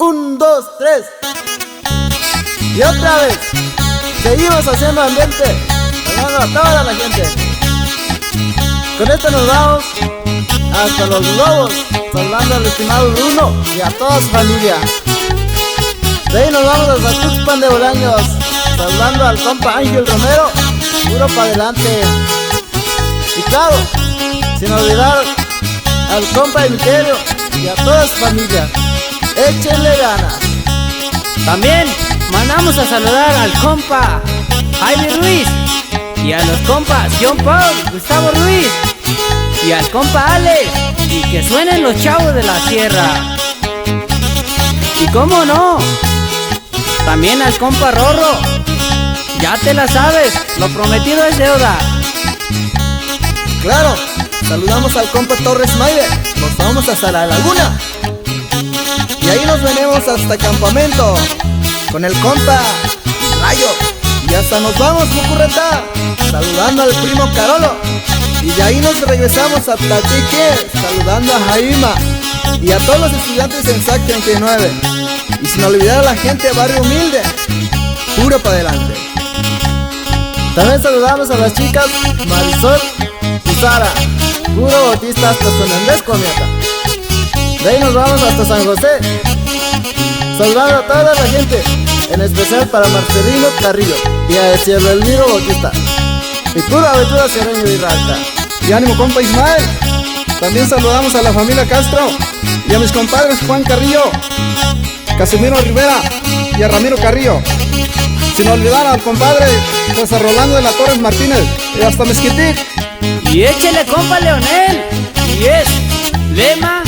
Un, dos, tres. Y otra vez. Seguimos haciendo ambiente, saludando a toda la gente. Con esto nos vamos hasta Los Lobos, saludando al estimado Bruno y a toda su familia. De ahí nos vamos hasta Tuxpan de Bolaños, saludando al compa Ángel Romero, puro para adelante. Y claro, sin olvidar al compa Emiterio y a toda su familia. Échenle ganas. También mandamos a saludar al compa Jaime Ruiz y a los compas John Paul, Gustavo Ruiz y al compa Alex, y que suenen los chavos de la sierra. Y cómo no, también al compa Rorro. Ya te la sabes, lo prometido es deuda. Claro, saludamos al compa Torres Maide. Nos vamos hasta la laguna y ahí nos venimos hasta Campamento con el compa Rayo. Y hasta nos vamos, Mucurreta, saludando al primo Carolo. Y de ahí nos regresamos a Tatique, saludando a Jaima y a todos los estudiantes en SAC 39. Y sin olvidar a la gente de Barrio Humilde, puro para adelante. También saludamos a las chicas Marisol y Sara, puro bautista hasta San Andrés Comiata. De ahí nos vamos hasta San José, saludando a toda la gente, en especial para Marcelino Carrillo y a Cielo Elmiro Bautista. Y pura aventura Cereño y Raca. Y ánimo compa Ismael. También saludamos a la familia Castro y a mis compadres Juan Carrillo, Casimiro Rivera y a Ramiro Carrillo. Sin olvidar al compadre José Rolando de la Torres Martínez y hasta Mezquitic. Y échele compa Leonel, y es lema